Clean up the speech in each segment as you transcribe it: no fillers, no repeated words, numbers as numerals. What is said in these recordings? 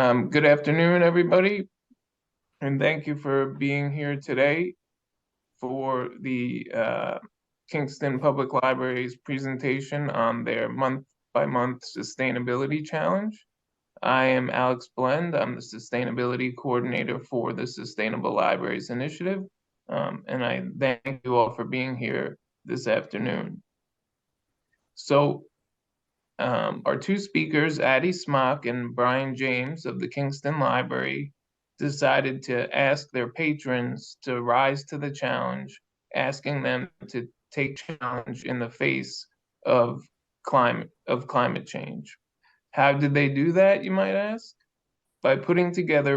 Good afternoon, everybody, and thank you for being here today for the Kingston Public Library's presentation on their month-by-month sustainability challenge. I am Alex Blend. I'm the sustainability coordinator for the Sustainable Libraries Initiative, and I thank you all for being here this afternoon. So, our two speakers, Addie Smock and Brian James of the Kingston Library, decided to ask their patrons to rise to the challenge, asking them to take challenge in the face of climate change. How did they do that, you might ask? By putting together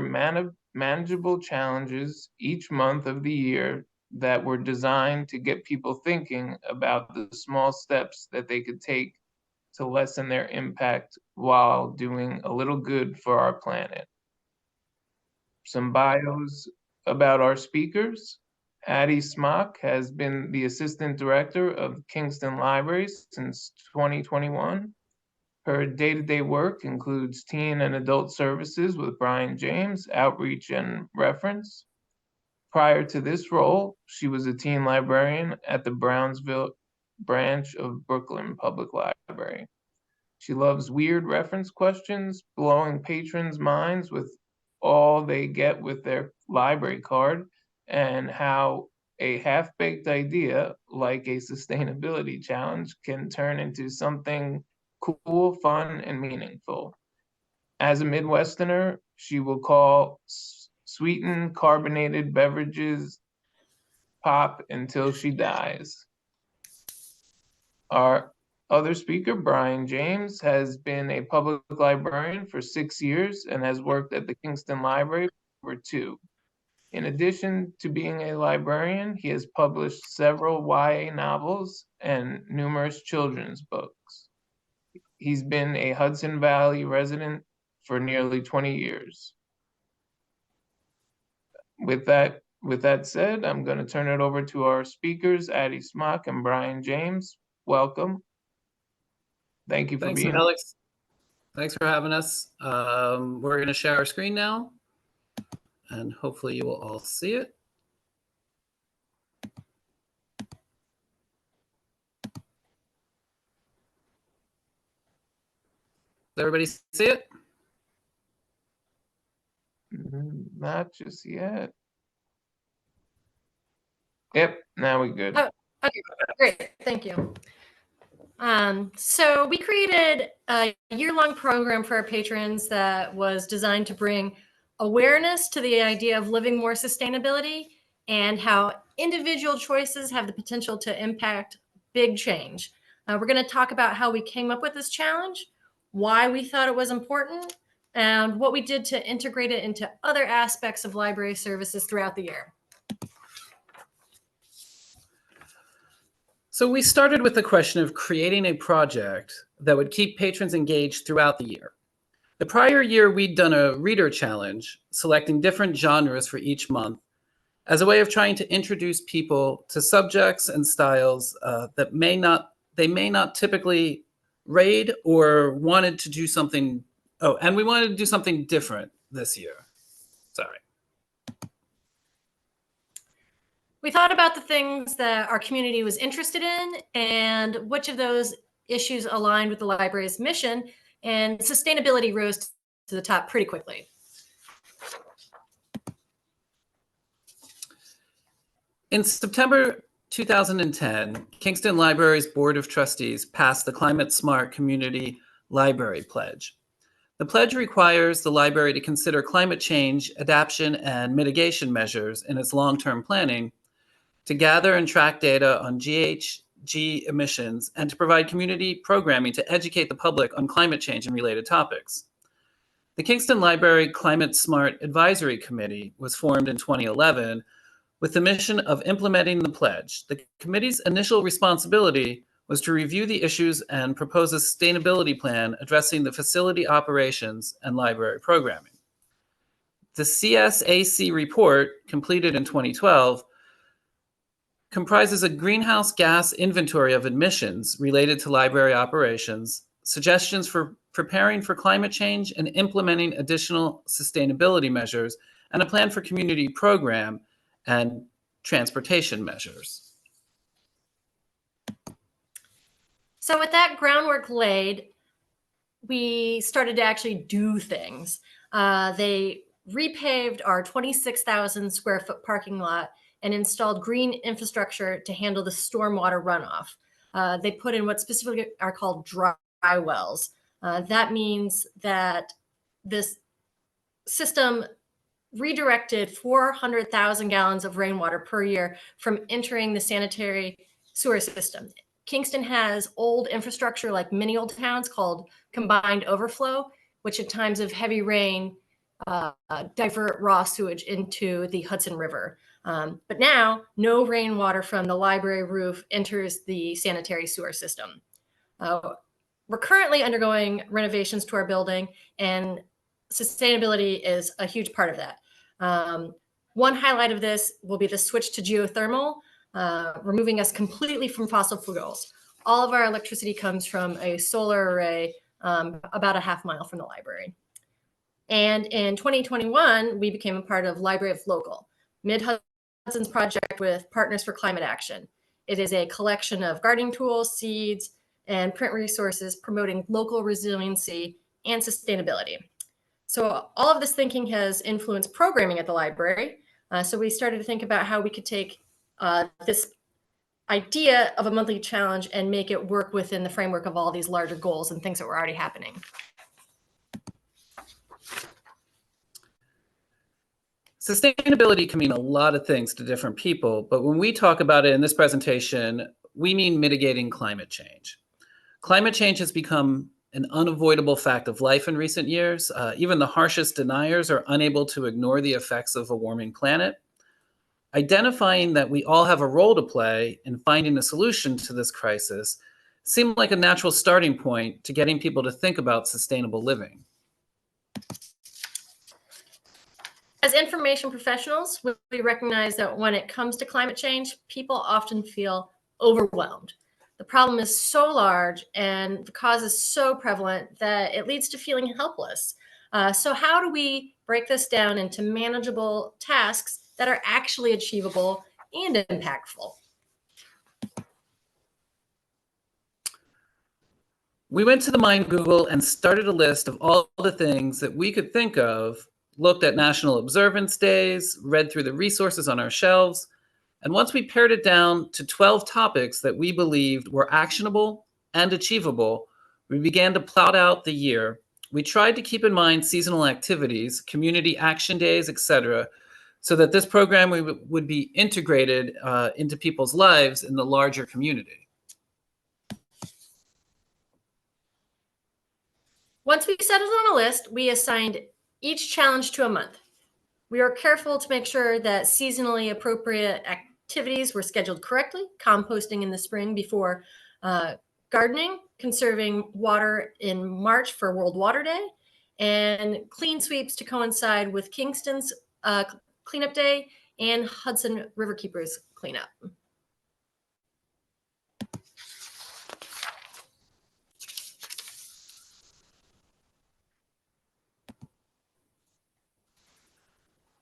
manageable challenges each month of the year that were designed to get people thinking about the small steps that they could take to lessen their impact while doing a little good for our planet. Some bios about our speakers. Addie Smock has been the Assistant Director of Kingston Libraries since 2021. Her day-to-day work includes teen and adult services with Brian James, outreach and reference. Prior to this role, she was a teen librarian at the Brownsville branch of Brooklyn Public Library. She loves weird reference questions, blowing patrons' minds with all they get with their library card, and how a half-baked idea like a sustainability challenge can turn into something cool, fun, and meaningful. As a Midwesterner, she will call sweetened carbonated beverages pop until she dies. Our other speaker, Brian James, has been a public librarian for 6 years and has worked at the Kingston Library for 2. In addition to being a librarian, he has published several YA novels and numerous children's books. He's been a Hudson Valley resident for nearly 20 years. With that said, I'm going to turn it over to our speakers, Addie Smock and Brian James. Welcome. Thank you for being here. Alex. Thanks for having us. We're going to share our screen now, and hopefully you will all see it. Does everybody see it? Not just yet. Yep, now we're good. Oh, okay, great, thank you. So we created a year-long program for our patrons that was designed to bring awareness to the idea of living more sustainability and how individual choices have the potential to impact big change. We're going to talk about how we came up with this challenge, why we thought it was important, and what we did to integrate it into other aspects of library services throughout the year. So we started with the question of creating a project that would keep patrons engaged throughout the year. The prior year, we'd done a reader challenge, selecting different genres for each month as a way of trying to introduce people to subjects and styles that they may not typically read or wanted to do something. Oh, and we wanted to do something different this year. Sorry. We thought about the things that our community was interested in and which of those issues aligned with the library's mission, and sustainability rose to the top pretty quickly. In September 2010, Kingston Library's Board of Trustees passed the Climate Smart Community Library Pledge. The pledge requires the library to consider climate change, adaptation, and mitigation measures in its long-term planning, to gather and track data on GHG emissions, and to provide community programming to educate the public on climate change and related topics. The Kingston Library Climate Smart Advisory Committee was formed in 2011 with the mission of implementing the pledge. The committee's initial responsibility was to review the issues and propose a sustainability plan addressing the facility operations and library programming. The CSAC report, completed in 2012, comprises a greenhouse gas inventory of emissions related to library operations, suggestions for preparing for climate change and implementing additional sustainability measures, and a plan for community program and transportation measures. So with that groundwork laid, we started to actually do things. They repaved our 26,000 square foot parking lot and installed green infrastructure to handle the stormwater runoff. They put in what specifically are called dry wells. That means that this system redirected 400,000 gallons of rainwater per year from entering the sanitary sewer system. Kingston has old infrastructure like many old towns called combined overflow, which at times of heavy rain divert raw sewage into the Hudson River. But now no rainwater from the library roof enters the sanitary sewer system. We're currently undergoing renovations to our building, and sustainability is a huge part of that. One highlight of this will be the switch to geothermal, removing us completely from fossil fuels. All of our electricity comes from a solar array about a half mile from the library. And in 2021, we became a part of Library of Local, Mid-Hudson's project with Partners for Climate Action. It is a collection of gardening tools, seeds, and print resources promoting local resiliency and sustainability. So all of this thinking has influenced programming at the library. So we started to think about how we could take this idea of a monthly challenge and make it work within the framework of all these larger goals and things that were already happening. Sustainability can mean a lot of things to different people, but when we talk about it in this presentation, we mean mitigating climate change. Climate change has become an unavoidable fact of life in recent years. Even the harshest deniers are unable to ignore the effects of a warming planet. Identifying that we all have a role to play in finding a solution to this crisis seemed like a natural starting point to getting people to think about sustainable living. As information professionals, we recognize that when it comes to climate change, people often feel overwhelmed. The problem is so large and the cause is so prevalent that it leads to feeling helpless. So how do we break this down into manageable tasks that are actually achievable and impactful? We went to the Mind Google and started a list of all the things that we could think of, looked at national observance days, read through the resources on our shelves, and once we pared it down to 12 topics that we believed were actionable and achievable, we began to plot out the year. We tried to keep in mind seasonal activities, community action days, etc., so that this program would be integrated into people's lives in the larger community. Once we settled on a list, we assigned each challenge to a month. We were careful to make sure that seasonally appropriate activities were scheduled correctly, composting in the spring before gardening, conserving water in March for World Water Day, and clean sweeps to coincide with Kingston's cleanup day and Hudson Riverkeepers cleanup.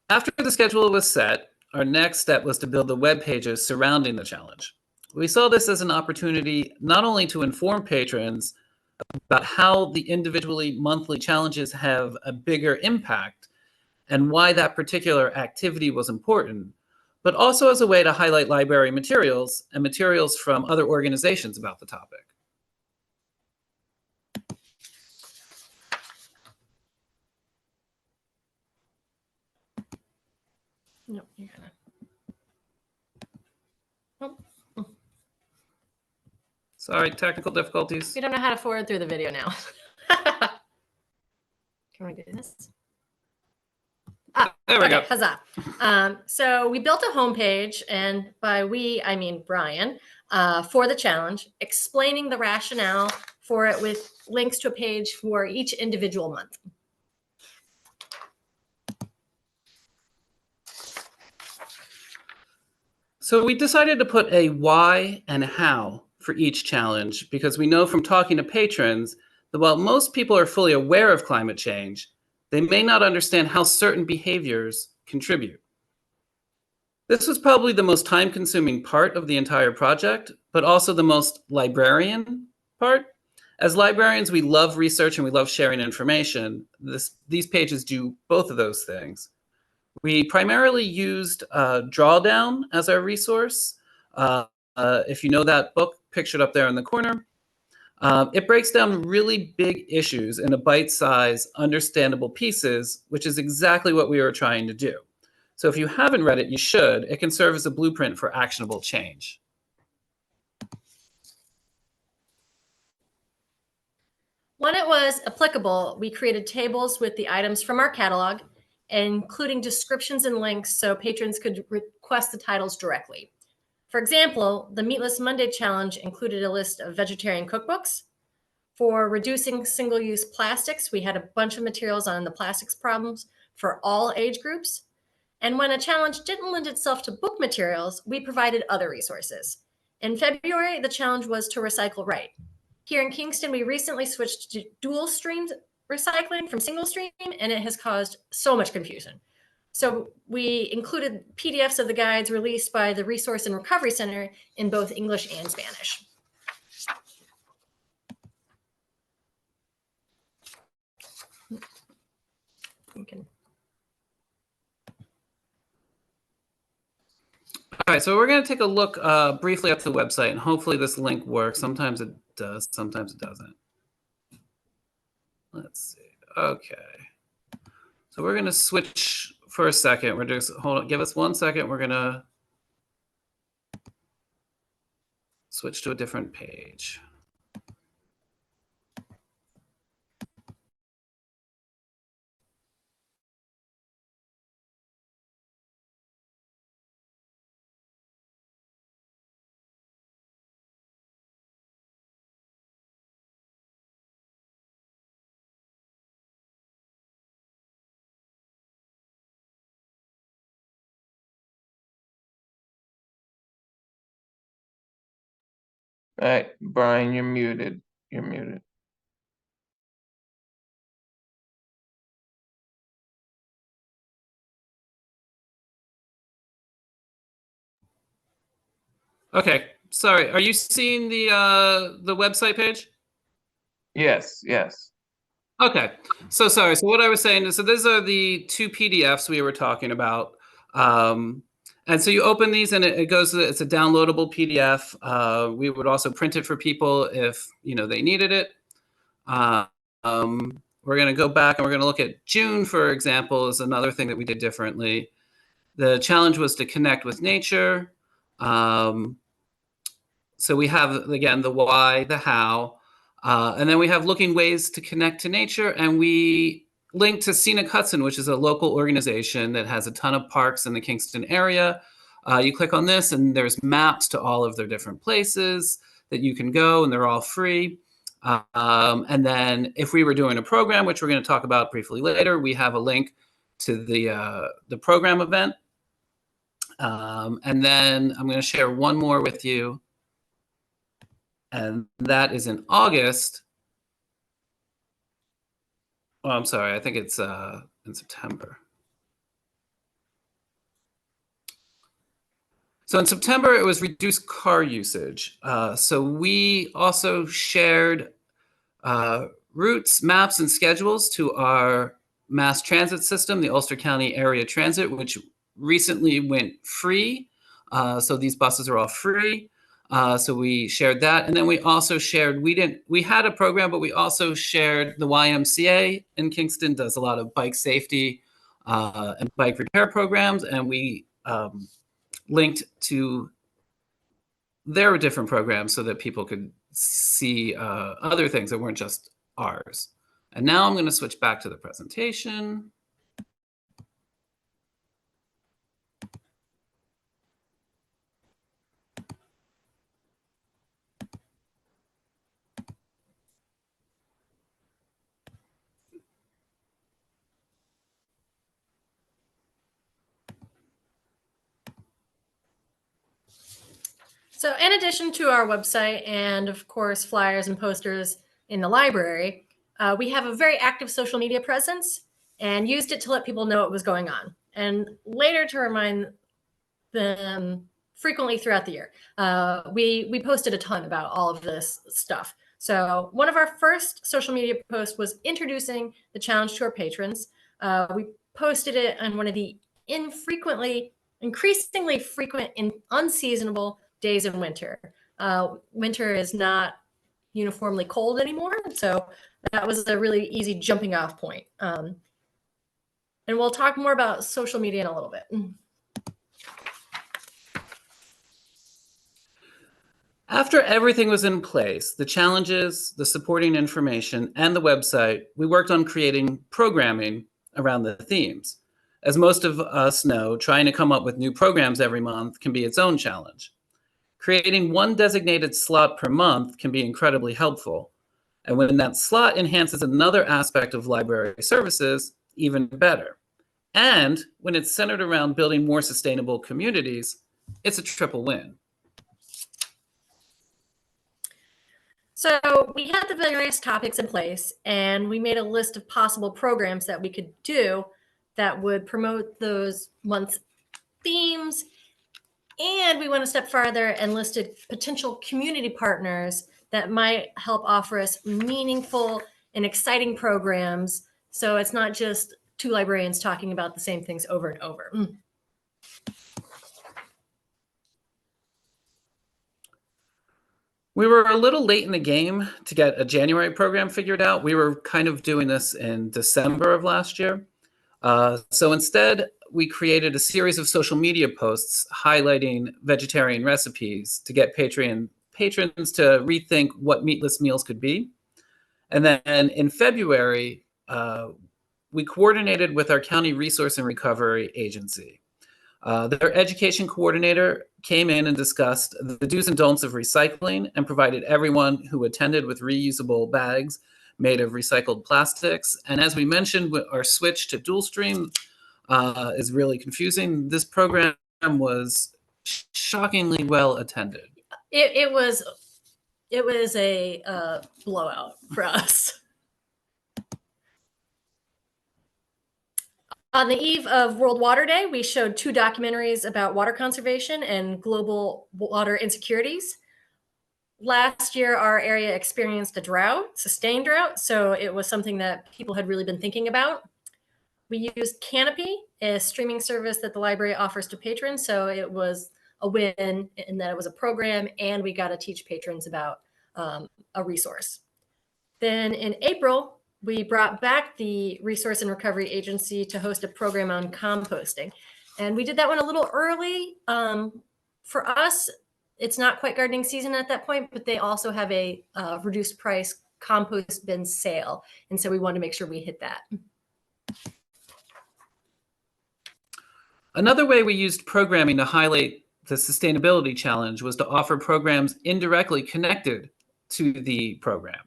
After the schedule was set, our next step was to build the web pages surrounding the challenge. We saw this as an opportunity not only to inform patrons about how the individually monthly challenges have a bigger impact and why that particular activity was important, but also as a way to highlight library materials and materials from other organizations about the topic. No, you're gonna. Oh, Sorry, technical difficulties. we don't know how to forward through the video now. Can we do this? There we go. Huzzah. So we built a homepage, and by we, I mean Brian, for the challenge, explaining the rationale for it with links to a page for each individual month. So we decided to put a why and how for each challenge because we know from talking to patrons that while most people are fully aware of climate change, they may not understand how certain behaviors contribute. This was probably the most time-consuming part of the entire project, but also the most librarian part. As librarians, we love research and we love sharing information. These pages do both of those things. We primarily used Drawdown as our resource. If you know that book, pictured up there in the corner, it breaks down really big issues into bite-sized, understandable pieces, which is exactly what we were trying to do. So if you haven't read it, you should. It can serve as a blueprint for actionable change. When it was applicable, we created tables with the items from our catalog, including descriptions and links so patrons could request the titles directly. For example, the Meatless Monday Challenge included a list of vegetarian cookbooks. For reducing single-use plastics, we had a bunch of materials on the plastics problems for all age groups. And when a challenge didn't lend itself to book materials, we provided other resources. In February, the challenge was to recycle right. Here in Kingston, we recently switched to dual stream recycling from single stream, and it has caused so much confusion. So we included PDFs of the guides released by the Resource and Recovery Center in both English and Spanish. All right, so we're going to take a look briefly at the website, and hopefully this link works. Sometimes it does, sometimes it doesn't. Let's see. Okay. So we're going to switch for a second. We're just, hold on, give us 1 second. We're going to switch to a different page. All right, Brian, you're muted. You're muted. Okay, sorry. Are you seeing the website page? Yes, yes. Okay, so sorry. So what I was saying is, so these are the 2 PDFs we were talking about. And so you open these and it goes, it's a downloadable PDF. We would also print it for people if, you know, they needed it. We're going to go back and we're going to look at June, for example, is another thing that we did differently. The challenge was to connect with nature. So we have, again, the why, the how, and then we have looking ways to connect to nature. And we link to Scenic Hudson, which is a local organization that has a ton of parks in the Kingston area. You click on this and there's maps to all of their different places that you can go, and they're all free. And then if we were doing a program, which we're going to talk about briefly later, we have a link to the program event. And then I'm going to share one more with you. And that is in August. Oh, I'm sorry. I think it's in September. So in September, it was reduced car usage. So we also shared routes, maps, and schedules to our mass transit system, the Ulster County Area Transit, which recently went free. So these buses are all free. So we shared that. And then we also shared, we had a program, but we also shared the YMCA in Kingston does a lot of bike safety and bike repair programs. And we linked to their different programs so that people could see other things that weren't just ours. And now I'm going to switch back to the presentation. So in addition to our website and of course flyers and posters in the library, we have a very active social media presence and used it to let people know what was going on, and later to remind them frequently throughout the year. We posted a ton about all of this stuff. So one of our first social media posts was introducing the challenge to our patrons. We posted it on one of the increasingly frequent and unseasonable days in winter. Winter is not uniformly cold anymore, so that was a really easy jumping off point. And we'll talk more about social media in a little bit. After everything was in place, the challenges, the supporting information, and the website, we worked on creating programming around the themes. As most of us know, trying to come up with new programs every month can be its own challenge. Creating one designated slot per month can be incredibly helpful. And when that slot enhances another aspect of library services, even better. And when it's centered around building more sustainable communities, it's a triple win. So we had the various topics in place, and we made a list of possible programs that we could do that would promote those month's themes. And we went a step farther and listed potential community partners that might help offer us meaningful and exciting programs. So it's not just two librarians talking about the same things over and over. We were a little late in the game to get a January program figured out. We were kind of doing this in December of last year. So instead, we created a series of social media posts highlighting vegetarian recipes to get patrons to rethink what meatless meals could be. And then in February, we coordinated with our county resource and recovery agency. Their education coordinator came in and discussed the do's and don'ts of recycling and provided everyone who attended with reusable bags made of recycled plastics. And as we mentioned, our switch to dual stream is really confusing. This program was shockingly well attended. It was a blowout for us. On the eve of World Water Day, we showed 2 documentaries about water conservation and global water insecurities. Last year, our area experienced a drought, sustained drought, so it was something that people had really been thinking about. We used Canopy, a streaming service that the library offers to patrons, so it was a win in that it was a program and we got to teach patrons about a resource. Then in April, we brought back the Resource and Recovery Agency to host a program on composting. And we did that one a little early. For us, it's not quite gardening season at that point, but they also have a reduced price compost bin sale. And so we wanted to make sure we hit that. Another way we used programming to highlight the sustainability challenge was to offer programs indirectly connected to the program.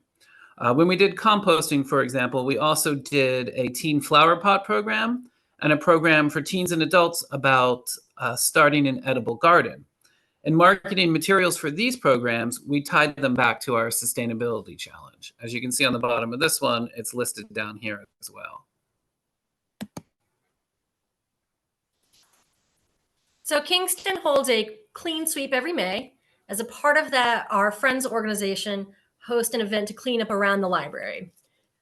When we did composting, for example, we also did a teen flower pot program and a program for teens and adults about starting an edible garden. In marketing materials for these programs, we tied them back to our sustainability challenge. As you can see on the bottom of this one, it's listed down here as well. So Kingston holds a clean sweep every May. As a part of that, our Friends organization host an event to clean up around the library.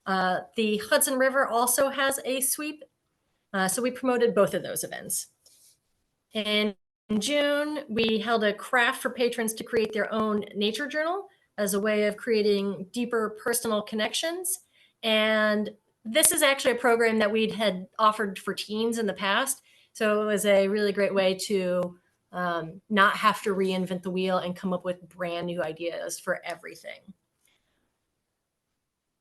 The Hudson River also has a sweep, so we promoted both of those events. In June, we held a craft for patrons to create their own nature journal as a way of creating deeper personal connections. And this is actually a program that we had offered for teens in the past. So it was a really great way to not have to reinvent the wheel and come up with brand new ideas for everything.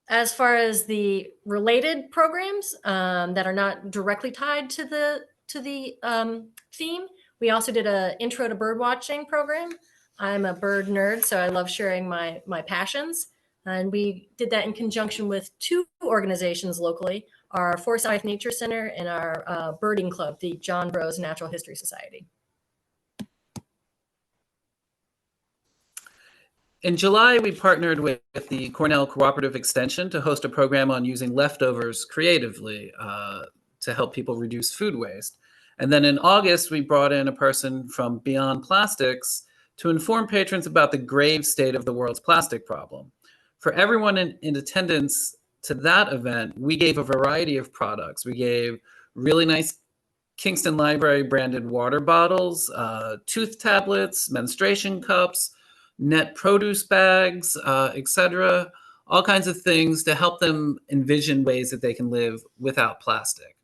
As far as the related programs that are not directly tied to the theme, we also did an intro to bird watching program. I'm a bird nerd, so I love sharing my passions. And we did that in conjunction with 2 organizations locally, our Forsyth Nature Center and our birding club, the John Bros Natural History Society. In July, we partnered with the Cornell Cooperative Extension to host a program on using leftovers creatively to help people reduce food waste. And then in August, we brought in a person from Beyond Plastics to inform patrons about the grave state of the world's plastic problem. For everyone in attendance to that event, we gave a variety of products. We gave really nice Kingston Library branded water bottles, tooth tablets, menstruation cups, net produce bags, etc. All kinds of things to help them envision ways that they can live without plastic.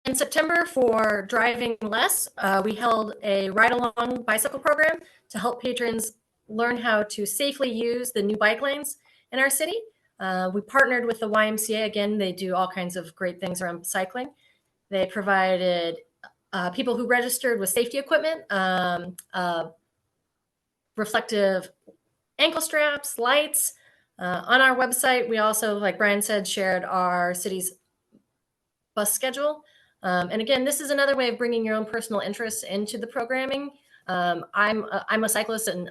In September, for Driving Less, we held a ride-along bicycle program to help patrons learn how to safely use the new bike lanes in our city. We partnered with the YMCA. Again, they do all kinds of great things around cycling. They provided people who registered with safety equipment, reflective ankle straps, lights. On our website, we also, like Brian said, shared our city's bus schedule. And again, this is another way of bringing your own personal interests into the programming. I'm a cyclist and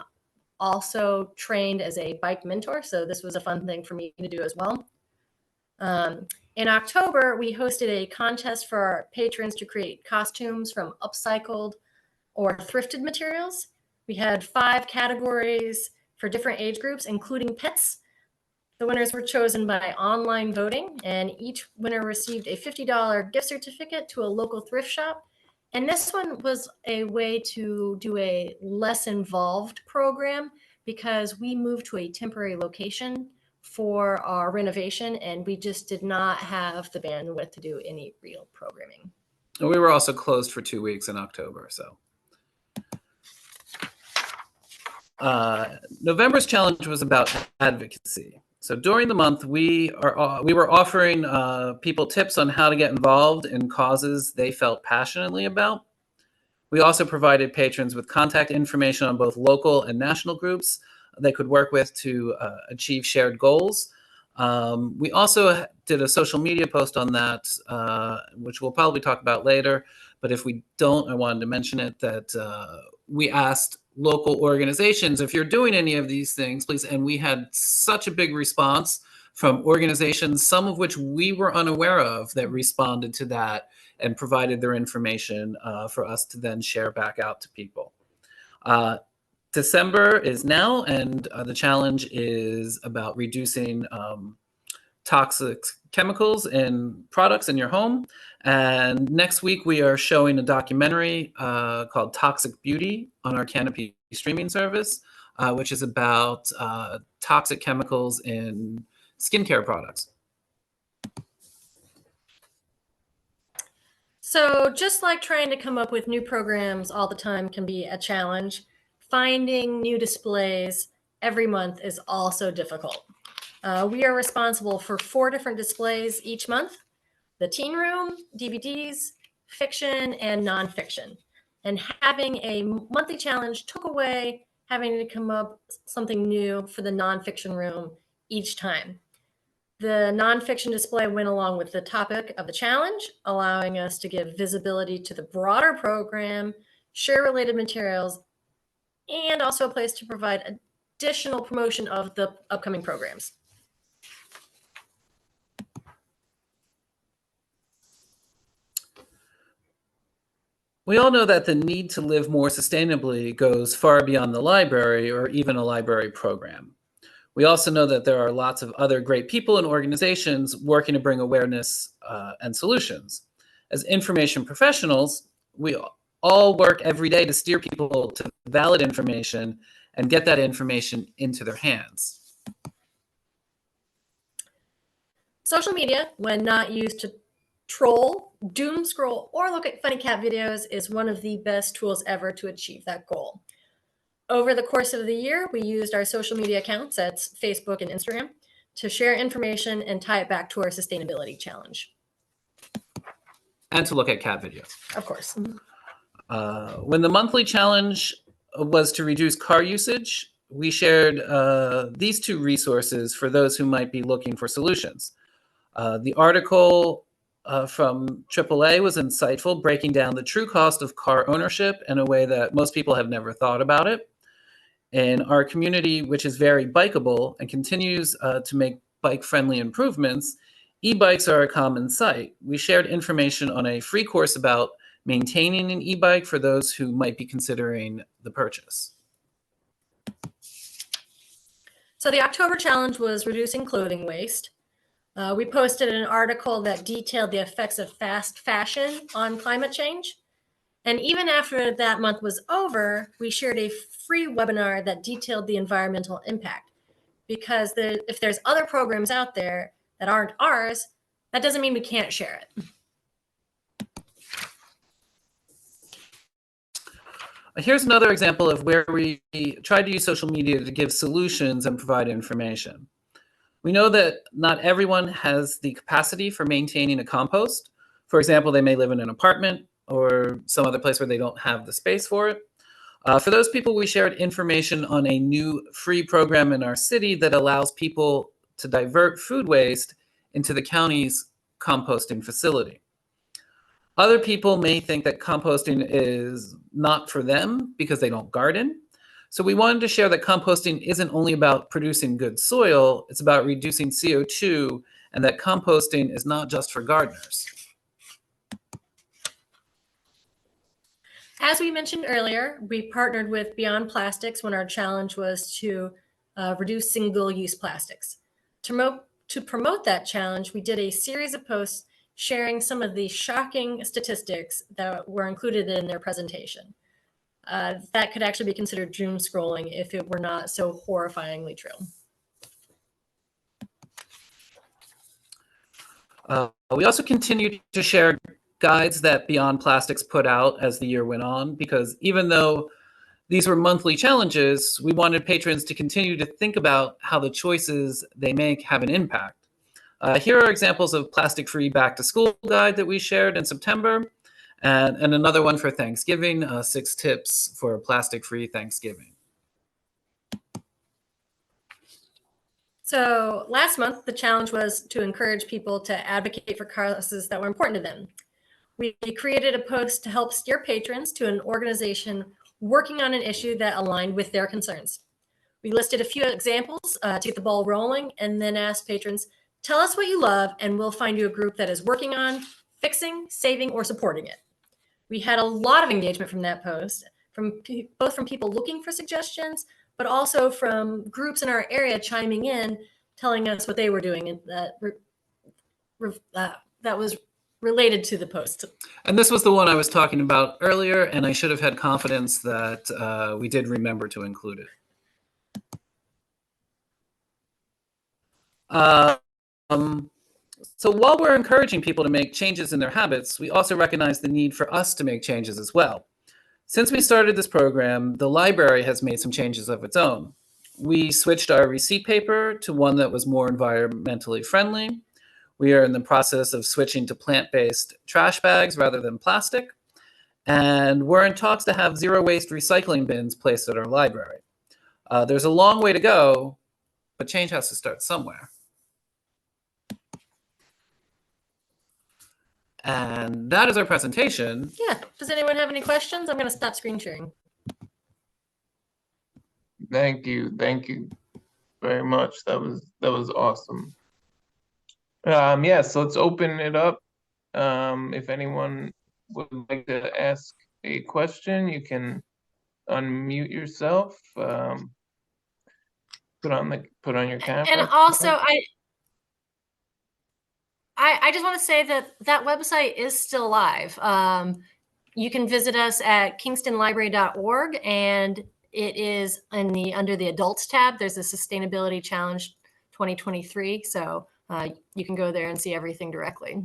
also trained as a bike mentor, so this was a fun thing for me to do as well. In October, we hosted a contest for our patrons to create costumes from upcycled or thrifted materials. We had 5 categories for different age groups, including pets. The winners were chosen by online voting, and each winner received a $50 gift certificate to a local thrift shop. And this one was a way to do a less involved program because we moved to a temporary location for our renovation, and we just did not have the bandwidth to do any real programming. We were also closed for 2 weeks in October, so. November's challenge was about advocacy. So during the month, we were offering people tips on how to get involved in causes they felt passionately about. We also provided patrons with contact information on both local and national groups they could work with to achieve shared goals. We also did a social media post on that, which we'll probably talk about later. But if we don't, I wanted to mention it, that we asked local organizations, if you're doing any of these things, please. And we had such a big response from organizations, some of which we were unaware of, that responded to that and provided their information for us to then share back out to people. December is now, and the challenge is about reducing toxic chemicals in products in your home. And next week, we are showing a documentary called Toxic Beauty on our Canopy streaming service, which is about toxic chemicals in skincare products. So just like trying to come up with new programs all the time can be a challenge, finding new displays every month is also difficult. We are responsible for 4 different displays each month: the teen room, DVDs, fiction, and nonfiction. And having a monthly challenge took away having to come up something new for the nonfiction room each time. The nonfiction display went along with the topic of the challenge, allowing us to give visibility to the broader program, share related materials, and also a place to provide additional promotion of the upcoming programs. We all know that the need to live more sustainably goes far beyond the library or even a library program. We also know that there are lots of other great people and organizations working to bring awareness and solutions. As information professionals, we all work every day to steer people to valid information and get that information into their hands. Social media, when not used to troll, doom scroll, or look at funny cat videos, is one of the best tools ever to achieve that goal. Over the course of the year, we used our social media accounts, that's Facebook and Instagram, to share information and tie it back to our sustainability challenge. And to look at cat videos. Of course. When the monthly challenge was to reduce car usage, we shared these 2 resources for those who might be looking for solutions. The article from AAA was insightful, breaking down the true cost of car ownership in a way that most people have never thought about it. In our community, which is very bikeable and continues to make bike-friendly improvements, e-bikes are a common sight. We shared information on a free course about maintaining an e-bike for those who might be considering the purchase. So the October challenge was reducing clothing waste. We posted an article that detailed the effects of fast fashion on climate change. And even after that month was over, we shared a free webinar that detailed the environmental impact. Because if there's other programs out there that aren't ours, that doesn't mean we can't share it. Here's another example of where we tried to use social media to give solutions and provide information. We know that not everyone has the capacity for maintaining a compost. For example, they may live in an apartment or some other place where they don't have the space for it. For those people, we shared information on a new free program in our city that allows people to divert food waste into the county's composting facility. Other people may think that composting is not for them because they don't garden. So we wanted to share that composting isn't only about producing good soil, it's about reducing CO2, and that composting is not just for gardeners. As we mentioned earlier, we partnered with Beyond Plastics when our challenge was to reduce single-use plastics. To promote that challenge, we did a series of posts sharing some of the shocking statistics that were included in their presentation. That could actually be considered doom scrolling if it were not so horrifyingly true. We also continued to share guides that Beyond Plastics put out as the year went on, because even though these were monthly challenges, we wanted patrons to continue to think about how the choices they make have an impact. Here are examples of plastic-free back-to-school guide that we shared in September, and another one for Thanksgiving, 6 tips for plastic-free Thanksgiving. So last month, the challenge was to encourage people to advocate for causes that were important to them. We created a post to help steer patrons to an organization working on an issue that aligned with their concerns. We listed a few examples to get the ball rolling, and then asked patrons, tell us what you love and we'll find you a group that is working on fixing, saving, or supporting it. We had a lot of engagement from that post, both from people looking for suggestions, but also from groups in our area chiming in, telling us what they were doing, and that was related to the post. And this was the one I was talking about earlier, and I should have had confidence that we did remember to include it. So while we're encouraging people to make changes in their habits, we also recognize the need for us to make changes as well. Since we started this program, the library has made some changes of its own. We switched our receipt paper to one that was more environmentally friendly. We are in the process of switching to plant-based trash bags rather than plastic. And we're in talks to have zero waste recycling bins placed at our library. There's a long way to go, but change has to start somewhere. And that is our presentation. Yeah. Does anyone have any questions? I'm going to stop screen sharing. Thank you very much. That was awesome. Yes, let's open it up. If anyone would like to ask a question, you can unmute yourself. Put on your camera. And also, I just want to say that website is still live. You can visit us at kingstonlibrary.org, and it is under the adults tab. There's a sustainability challenge 2023. So you can go there and see everything directly.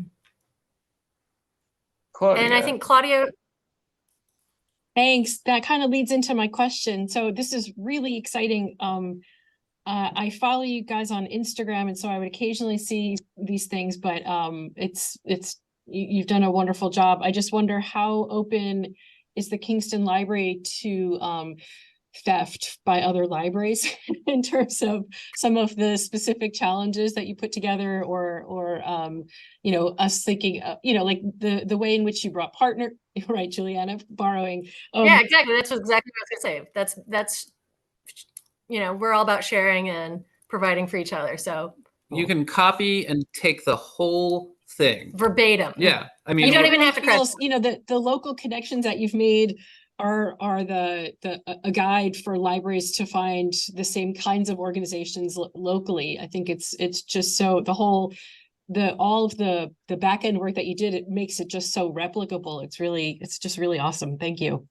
Claudia. And I think Claudia. Thanks. That kind of leads into my question. So this is really exciting. I follow you guys on Instagram, and so I would occasionally see these things, but you've done a wonderful job. I just wonder, how open is the Kingston Library to theft by other libraries in terms of some of the specific challenges that you put together, or you know, us thinking, you know, like the way in which you brought partner, right, Juliana, borrowing. Yeah, exactly. That's exactly what I was gonna say. That's you know, we're all about sharing and providing for each other. So You can copy and take the whole thing. verbatim. Yeah, I mean, You don't even have to feel, credit. you know, the local connections that you've made are a guide for libraries to find the same kinds of organizations locally. I think it's just so all of the back end work that you did, it makes it just so replicable. It's just really awesome. Thank you.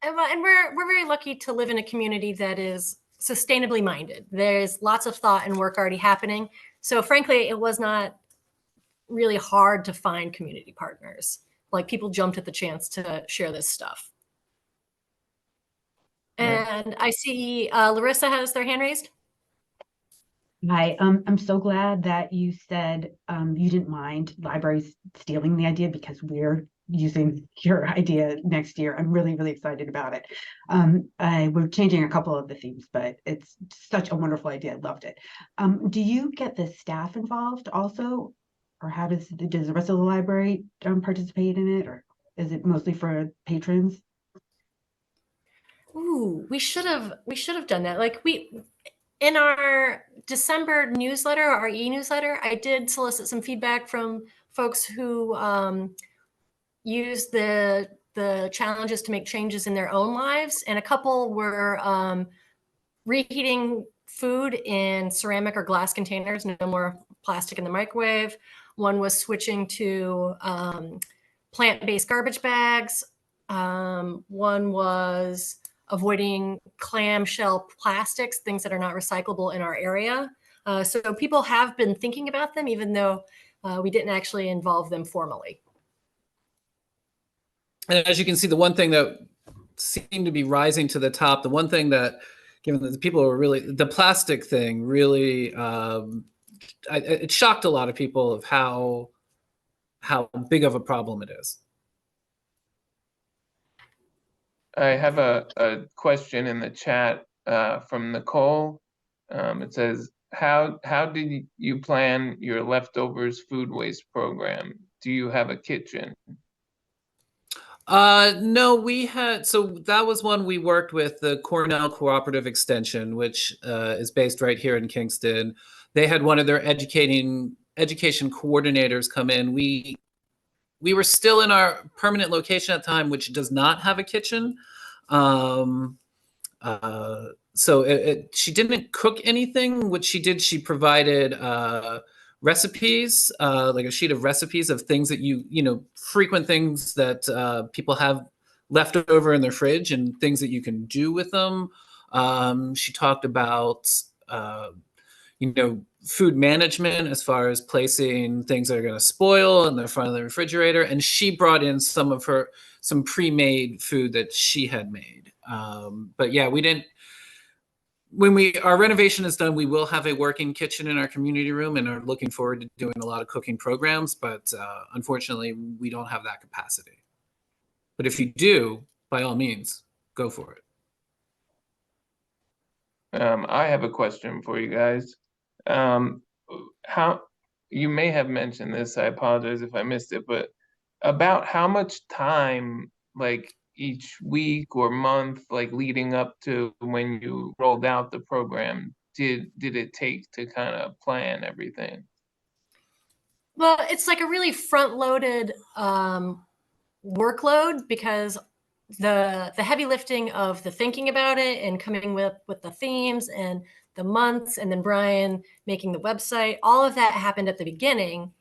And we're very lucky to live in a community that is sustainably minded. There's lots of thought and work already happening. So frankly, it was not really hard to find community partners. Like, people jumped at the chance to share this stuff. And I see Larissa has their hand raised. Hi, I'm so glad that you said you didn't mind libraries stealing the idea, because we're using your idea next year. I'm really, really excited about it. We're changing a couple of the themes, but it's such a wonderful idea. I loved it. Do you get the staff involved also? Or how does the rest of the library participate in it? Or is it mostly for patrons? Ooh, we should have done that. Like, in our December newsletter, our e-newsletter, I did solicit some feedback from folks who used the challenges to make changes in their own lives, and a couple were reheating food in ceramic or glass containers, no more plastic in the microwave. One was switching to plant-based garbage bags. One was avoiding clamshell plastics, things that are not recyclable in our area. So people have been thinking about them, even though we didn't actually involve them formally. and as you can see, the one thing that seemed to be rising to the top, the one thing that, given that the people were really, the plastic thing really, it shocked a lot of people of how big of a problem it is. I have a question in the chat from Nicole. It says, how did you plan your leftovers food waste program? Do you have a kitchen? No, so that was one we worked with the Cornell Cooperative Extension, which is based right here in Kingston. They had one of their education coordinators come in. We were still in our permanent location at the time, which does not have a kitchen. So she didn't cook anything. What she did, she provided recipes, like a sheet of recipes of things that frequent things that people have left over in their fridge and things that you can do with them. She talked about, food management as far as placing things that are going to spoil in the front of the refrigerator. And she brought in some pre-made food that she had made. But yeah, we didn't, when our renovation is done, we will have a working kitchen in our community room and are looking forward to doing a lot of cooking programs. But unfortunately, we don't have that capacity. But if you do, by all means, go for it. I have a question for you guys. How, you may have mentioned this, I apologize if I missed it, but about how much time, like each week or month, like leading up to when you rolled out the program, did it take to kind of plan everything? Well, it's like a really front-loaded workload, because the heavy lifting of the thinking about it and coming with the themes and the months, and then Brian making the website, all of that happened at the beginning.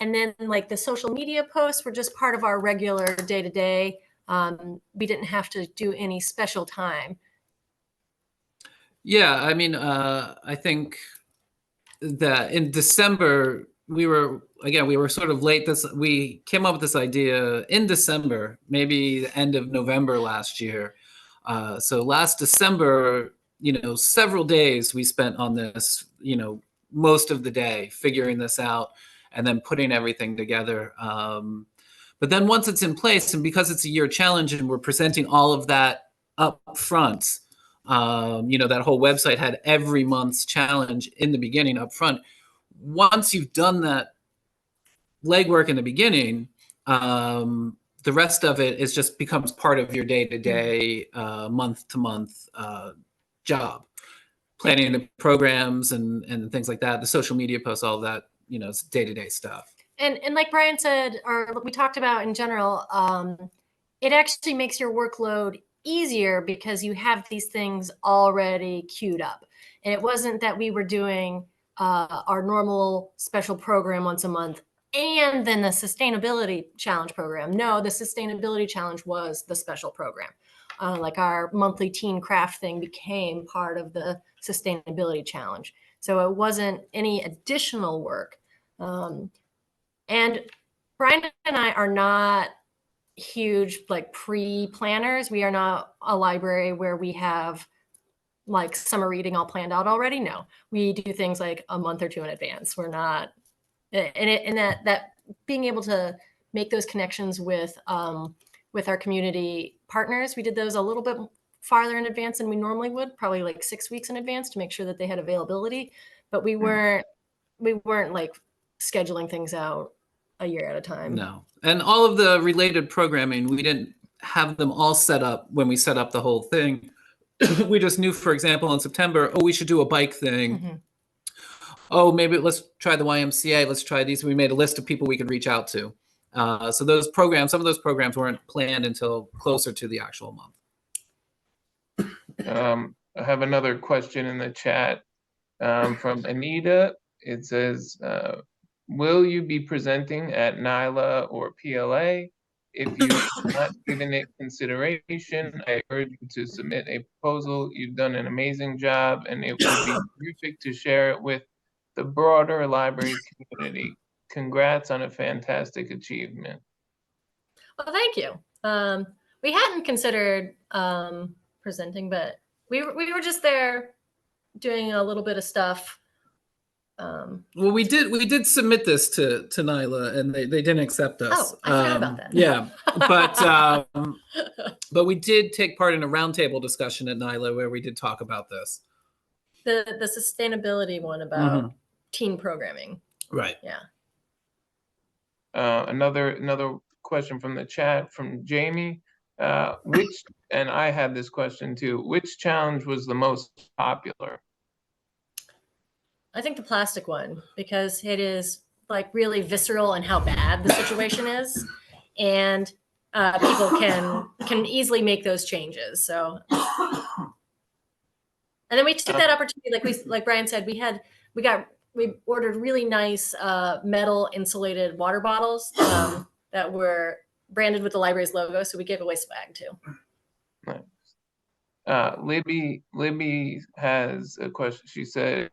And then like the social media posts were just part of our regular day-to-day. We didn't have to do any special time. Yeah, I mean, I think that in December, we were sort of late. We came up with this idea in December, maybe the end of November last year. So last December, several days we spent on this, most of the day figuring this out and then putting everything together. But then once it's in place, and because it's a year challenge and we're presenting all of that up front, That whole website had every month's challenge in the beginning up front. Once you've done that legwork in the beginning, the rest of it is just becomes part of your day-to-day, month-to-month job. Planning the programs and things like that, the social media posts, all of that, it's day-to-day stuff. And like Brian said, or we talked about in general, it actually makes your workload easier because you have these things already queued up. And it wasn't that we were doing our normal special program once a month and then the sustainability challenge program. No, the sustainability challenge was the special program. Like our monthly teen craft thing became part of the sustainability challenge. So it wasn't any additional work. And Brian and I are not huge like pre-planners. We are not a library where we have like summer reading all planned out already. No, we do things like a month or two in advance. We're not, and that being able to make those connections with our community partners, we did those a little bit farther in advance than we normally would, probably like 6 weeks in advance to make sure that they had availability. But we weren't like scheduling things out a year at a time. No. And all of the related programming, we didn't have them all set up when we set up the whole thing. We just knew, for example, in September, we should do a bike thing. Mm-hmm. Oh, maybe let's try the YMCA. Let's try these. We made a list of people we could reach out to. So those programs, some of those programs weren't planned until closer to the actual month. I have another question in the chat from Anita. It says, will you be presenting at NYLA or PLA? If you've not given it consideration, I urge you to submit a proposal. You've done an amazing job, and it would be terrific to share it with the broader library community. Congrats on a fantastic achievement. Well, thank you. We hadn't considered presenting, but we were just there doing a little bit of stuff. Well, we did submit this to NYLA, and they didn't accept us. Oh, I forgot about that. Yeah, but we did take part in a roundtable discussion at NYLA where we did talk about this. The sustainability one about teen programming. Right. Yeah. Another question from the chat from Jamie. And I had this question too, which challenge was the most popular? I think the plastic one, because it is like really visceral in how bad the situation is, and people can easily make those changes. So, and then we took that opportunity, like Brian said, we ordered really nice metal insulated water bottles that were branded with the library's logo, so we gave away swag too. Nice. Libby has a question. She said,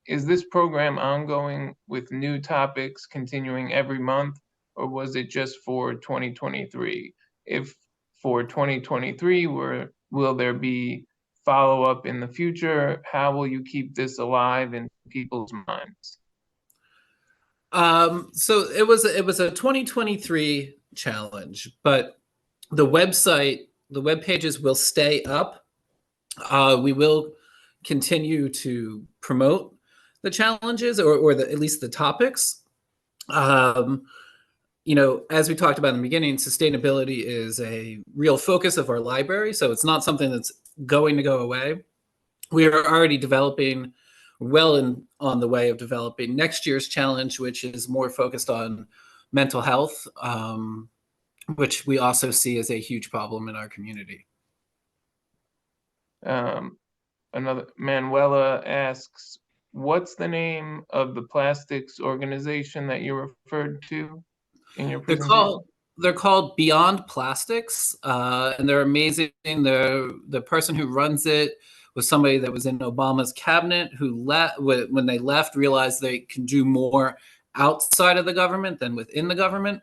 is this program ongoing with new topics continuing every month, or was it just for 2023? If for 2023, will there be follow-up in the future? How will you keep this alive in people's minds? So it was a 2023 challenge, but the web pages will stay up. We will continue to promote the challenges or at least the topics. As we talked about in the beginning, sustainability is a real focus of our library. So it's not something that's going to go away. We are already developing, on the way of developing next year's challenge, which is more focused on mental health, which we also see as a huge problem in our community. Another Manuela asks, what's the name of the plastics organization that you referred to in your presentation? They're called Beyond Plastics, and they're amazing. The person who runs it was somebody that was in Obama's cabinet who when they left, realized they can do more outside of the government than within the government.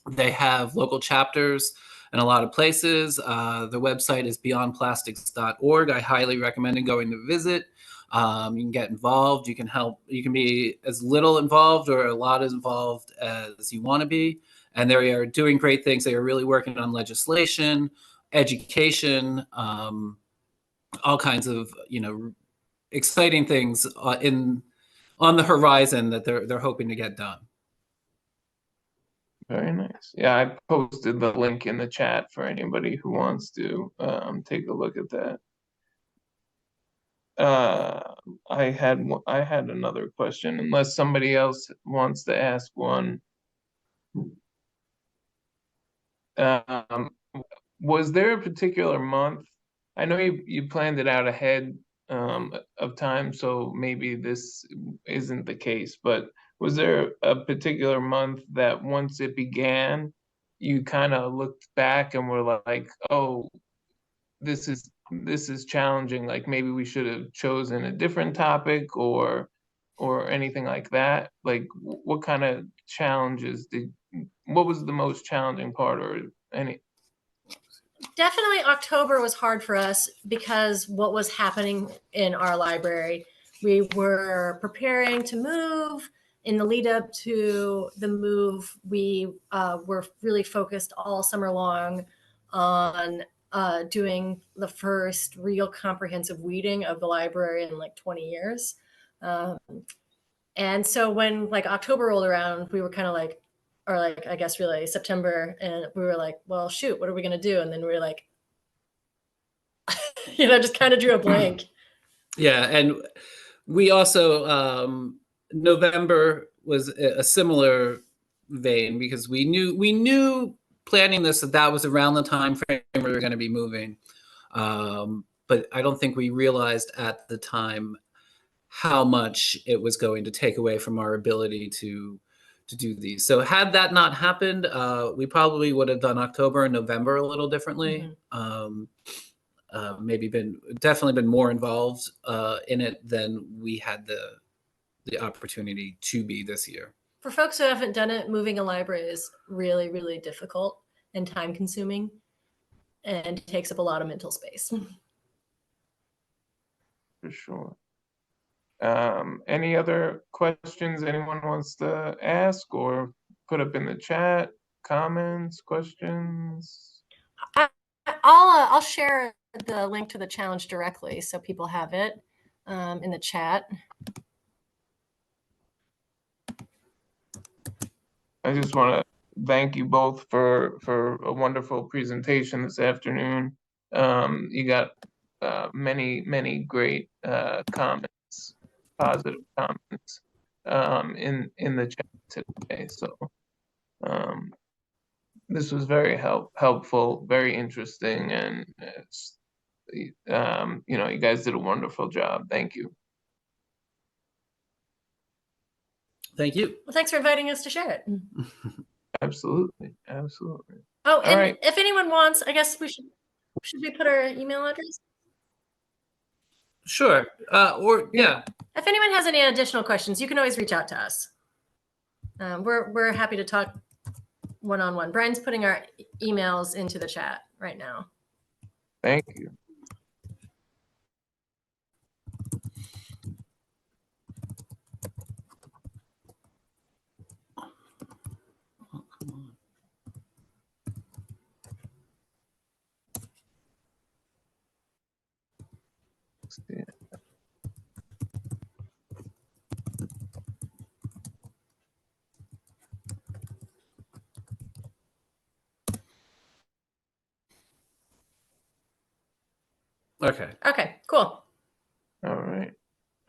They have local chapters in a lot of places. The website is beyondplastics.org. I highly recommend going to visit. You can get involved. You can help. You can be as little involved or a lot as involved as you want to be. And they are doing great things. They are really working on legislation. education, all kinds of, exciting things on the horizon that they're hoping to get done. Very nice. Yeah, I posted the link in the chat for anybody who wants to take a look at that. I had another question, unless somebody else wants to ask one. Was there a particular month? I know you planned it out ahead of time, so maybe this isn't the case, but was there a particular month that once it began, you kind of looked back and were like, oh, this is challenging, like maybe we should have chosen a different topic or anything like that? Like what kind of challenges what was the most challenging part, or any? Definitely October was hard for us because what was happening in our library. We were preparing to move. In the lead up to the move, we were really focused all summer long on doing the first real comprehensive weeding of the library in like 20 years. And so when like October rolled around, we were kind of like, or like, I guess really September, and we were like, well, shoot, what are we going to do? And then we were like, just kind of drew a blank. Yeah, and we also November was a similar vein because we knew planning this that was around the time frame we were going to be moving, but I don't think we realized at the time how much it was going to take away from our ability to do these. So had that not happened, we probably would have done October and November a little differently. Maybe definitely been more involved in it than we had the opportunity to be this year. For folks who haven't done it, moving a library is really, really difficult and time consuming and takes up a lot of mental space. For sure. Any other questions anyone wants to ask or put up in the chat? Comments, questions? I'll share the link to the challenge directly so people have it in the chat. I just want to thank you both for a wonderful presentation this afternoon. You got many great comments, positive comments in the chat today. So this was very helpful, very interesting, and it's, you guys did a wonderful job. Thank you. Thank you. Well, thanks for inviting us to share it. Absolutely. Oh, and right. If anyone wants, I guess should we put our email address? Sure. Yeah. If anyone has any additional questions, you can always reach out to us. We're happy to talk one-on-one. Brian's putting our emails into the chat right now. Thank you. Okay. Okay, cool. All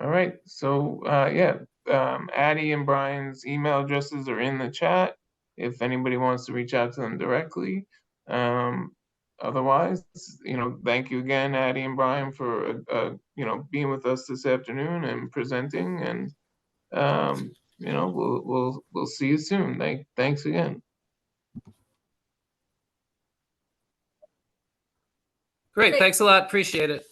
right. So yeah, Addie and Brian's email addresses are in the chat if anybody wants to reach out to them directly. Otherwise, thank you again, Addie and Brian, for being with us this afternoon and presenting, and we'll see you soon. Thanks again. Great. Thanks a lot. Appreciate it.